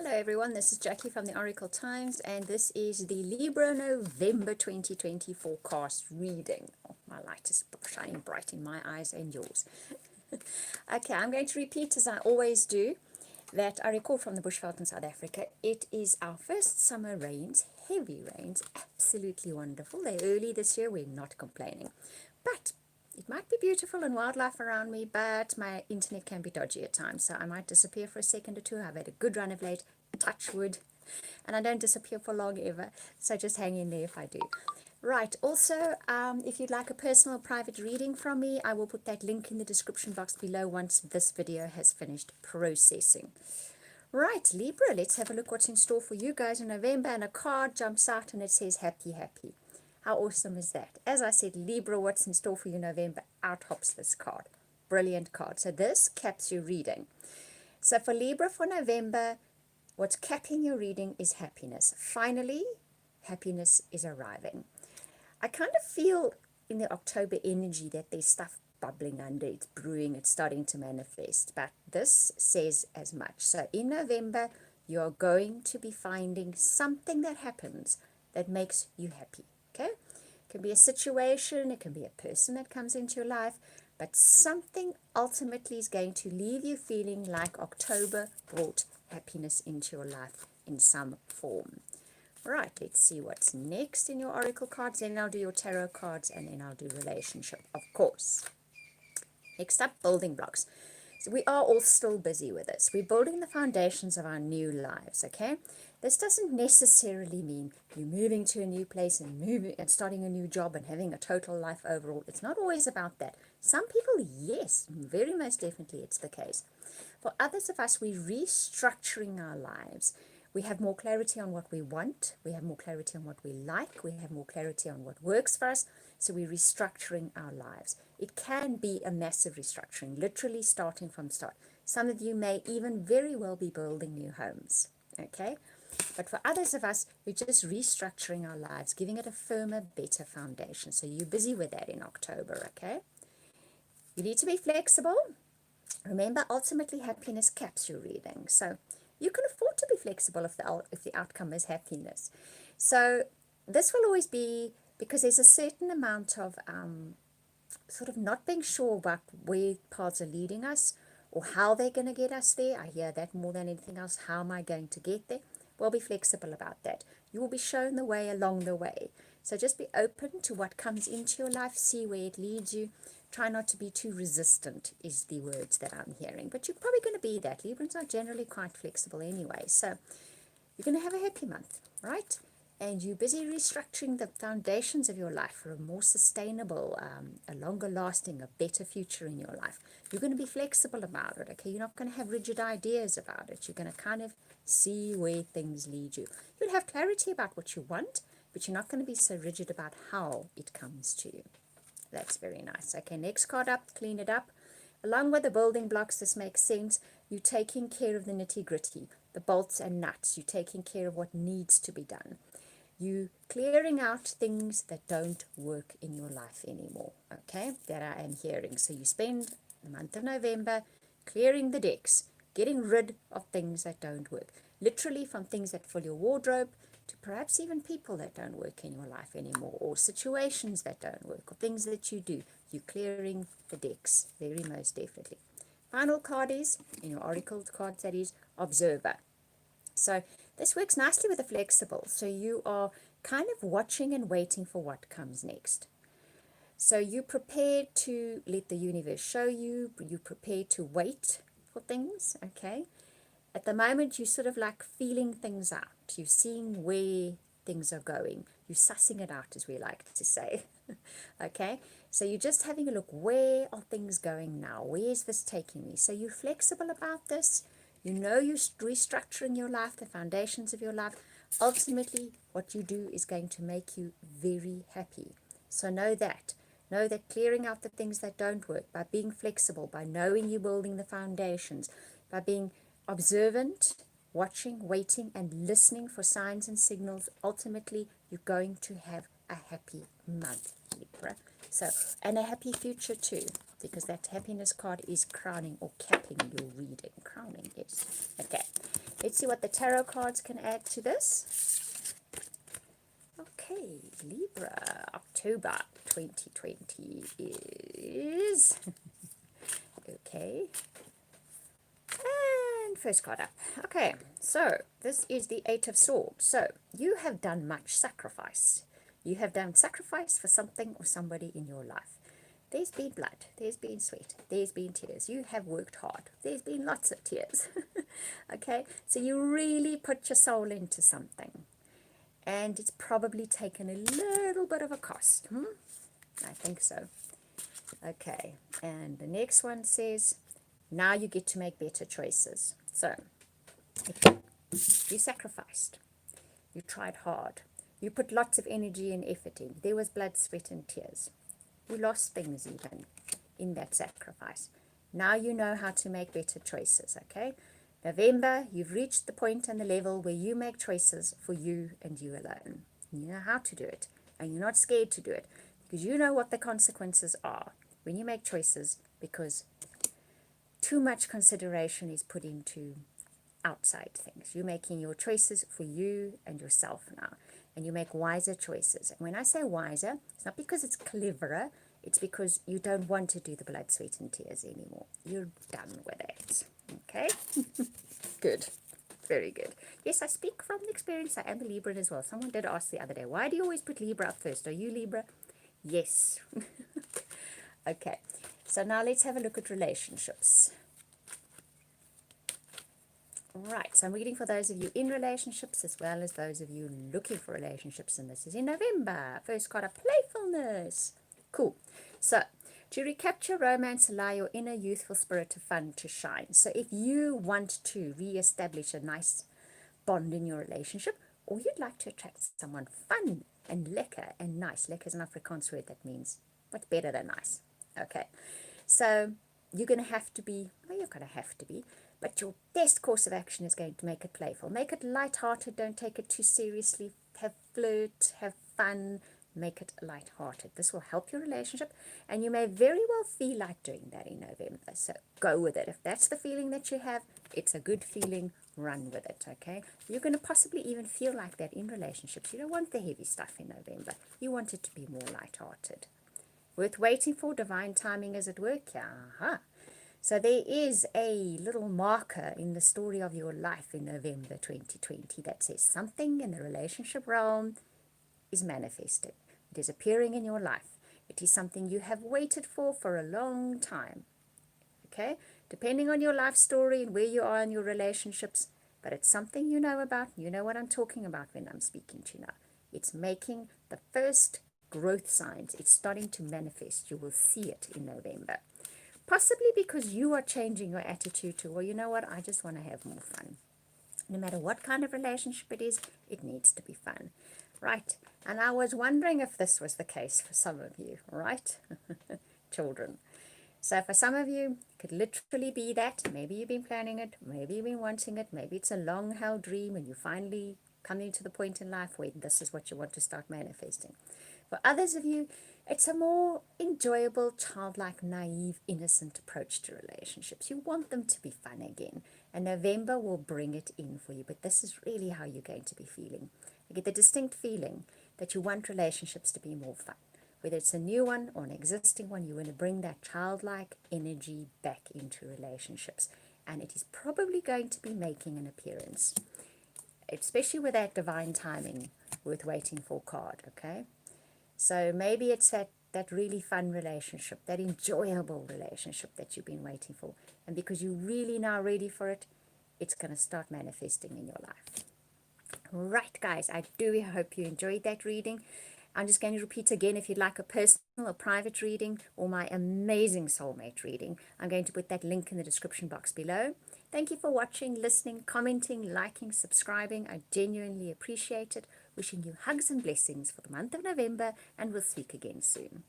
Hello everyone, this is Jackie from the Oracle Times, and this is the Libra November 2020 forecast reading. Oh, my light is shining bright in my eyes and yours. Okay, I'm going to repeat as I always do that I record from the bushveld in South Africa. It is our first summer rains, heavy rains, absolutely wonderful. They're early this year, we're not complaining. But it might be beautiful and wildlife around me, but my internet can be dodgy at times, so I might disappear for a second or two. I've had a good run of late, touch wood, and I don't disappear for long ever, so just hang in there if I do. Right, also, if you'd like a personal private reading from me, I will put that link in the description box below once this video has finished processing. Right, Libra, let's have a look what's in store for you guys in November, and a card jumps out and it says happy, happy. How awesome is that? As I said, Libra, what's in store for you in November? Out hops this card. Brilliant card. So this caps your reading. So for Libra for November, what's capping your reading is happiness. Finally, happiness is arriving. I kind of feel in the October energy that there's stuff bubbling under, it's brewing, it's starting to manifest. But this says as much. So in November, you're going to be finding something that happens that makes you happy. Okay, it can be a situation, it can be a person that comes into your life, but something ultimately is going to leave you feeling like October brought happiness into your life in some form. Right, let's see what's next in your oracle cards, then I'll do your tarot cards, and then I'll do relationship, of course. Next up, building blocks. So we are all still busy with this. We're building the foundations of our new lives, okay? This doesn't necessarily mean you're moving to a new place and moving and starting a new job and having a total life overall. It's not always about that. Some people, yes, very most definitely it's the case. For others of us, we're restructuring our lives. We have more clarity on what we want. We have more clarity on what we like. We have more clarity on what works for us. So we're restructuring our lives. It can be a massive restructuring, literally starting from start. Some of you may even very well be building new homes, okay? But for others of us, we're just restructuring our lives, giving it a firmer, better foundation. So you're busy with that in October, okay? You need to be flexible. Remember, ultimately, happiness caps your reading. So you can afford to be flexible if the outcome is happiness. So this will always be, because there's a certain amount of sort of not being sure about where paths are leading us or how they're going to get us there. I hear that more than anything else. How am I going to get there? Well, be flexible about that. You will be shown the way along the way. So just be open to what comes into your life. See where it leads you. Try not to be too resistant is the words that I'm hearing. But you're probably going to be that. Librans are generally quite flexible anyway. So you're going to have a happy month, right? And you're busy restructuring the foundations of your life for a more sustainable, a longer lasting, a better future in your life. You're going to be flexible about it, okay? You're not going to have rigid ideas about it. You're going to kind of see where things lead you. You'll have clarity about what you want, but you're not going to be so rigid about how it comes to you. That's very nice. Okay, next card up, clean it up. Along with the building blocks, this makes sense. You're taking care of the nitty-gritty, the bolts and nuts. You're taking care of what needs to be done. You clearing out things that don't work in your life anymore, okay, that I am hearing. So you spend the month of November clearing the decks, getting rid of things that don't work, literally from things that fill your wardrobe to perhaps even people that don't work in your life anymore, or situations that don't work, or things that you do. You're clearing the decks, very most definitely. Final card is, in your oracle cards, that is observer. So this works nicely with the flexible. So you are kind of watching and waiting for what comes next. So you're prepared to let the universe show you. You're prepared to wait for things, okay? At the moment, you're sort of like feeling things out. You're seeing where things are going. You're sussing it out, as we like to say, okay? So you're just having a look. Where are things going now? Where is this taking me? So you're flexible about this. You know you're restructuring your life, the foundations of your life. Ultimately, what you do is going to make you very happy. So know that. Know that clearing out the things that don't work, by being flexible, by knowing you're building the foundations, by being observant, watching, waiting, and listening for signs and signals, ultimately, you're going to have a happy month, Libra. So, and a happy future too, because that happiness card is crowning or capping your reading. Crowning, yes. Okay. Let's see what the tarot cards can add to this. Okay, Libra, October 2020 is... okay. And first card up. Okay, so this is the Eight of Swords. So you have done much sacrifice. You have done sacrifice for something or somebody in your life. There's been blood, there's been sweat, there's been tears. You have worked hard. There's been lots of tears. Okay, so you really put your soul into something. And it's probably taken a little bit of a cost. I think so. Okay, and the next one says, now you get to make better choices. So, you sacrificed. You tried hard. You put lots of energy and effort in. There was blood, sweat, and tears. You lost things even in that sacrifice. Now you know how to make better choices, okay? November, you've reached the point and the level where you make choices for you and you alone. You know how to do it, and you're not scared to do it because you know what the consequences are when you make choices, because too much consideration is put into outside things. You're making your choices for you and yourself now, and you make wiser choices. And when I say wiser, it's not because it's cleverer, it's because you don't want to do the blood, sweat, and tears anymore. You're done with it. Okay? Good. Very good. Yes, I speak from experience. I am a Libra as well. Someone did ask the other day, why do you always put Libra up first? Are you Libra? Yes. Okay. So now let's have a look at relationships. Right, so I'm reading for those of you in relationships as well as those of you looking for relationships, and this is in November. First card of playfulness. Cool. So, to recapture romance, allow your inner youthful spirit of fun to shine. So if you want to re-establish a nice bond in your relationship, or you'd like to attract someone fun and lekker and nice. Lekker is an Afrikaans word that means what's better than nice. Okay, so you're going to have to be, well, you're going to have to be, but your best course of action is going to make it playful. Make it light-hearted. Don't take it too seriously. Have flirt, have fun. Make it light-hearted. This will help your relationship, and you may very well feel like doing that in November. So go with it. If that's the feeling that you have, it's a good feeling. Run with it, okay? You're going to possibly even feel like that in relationships. You don't want the heavy stuff in November. You want it to be more light-hearted. Worth waiting for. Divine timing is at work. Yeah. So there is a little marker in the story of your life in November 2020 that says something in the relationship realm is manifested. It is appearing in your life. It is something you have waited for a long time. Okay? Depending on your life story and where you are in your relationships, but it's something you know about. You know what I'm talking about when I'm speaking to you now. It's making the first growth signs. It's starting to manifest. You will see it in November. Possibly because you are changing your attitude to, well, you know what, I just want to have more fun. No matter what kind of relationship it is, it needs to be fun. Right, and I was wondering if this was the case for some of you, right? Children. So for some of you, it could literally be that. Maybe you've been planning it, maybe you've been wanting it, maybe it's a long-held dream and you finally coming to the point in life where this is what you want to start manifesting. For others of you, it's a more enjoyable, childlike, naive, innocent approach to relationships. You want them to be fun again, and November will bring it in for you, but this is really how you're going to be feeling. You get the distinct feeling that you want relationships to be more fun. Whether it's a new one or an existing one, you want to bring that childlike energy back into relationships, and it is probably going to be making an appearance, especially with that divine timing, worth waiting for card, okay? So maybe it's that really fun relationship, that enjoyable relationship that you've been waiting for. And because you're really now ready for it, it's going to start manifesting in your life. Right, guys, I do hope you enjoyed that reading. I'm just going to repeat again, if you'd like a personal or private reading or my amazing soulmate reading, I'm going to put that link in the description box below. Thank you for watching, listening, commenting, liking, subscribing. I genuinely appreciate it. Wishing you hugs and blessings for the month of November, and we'll speak again soon.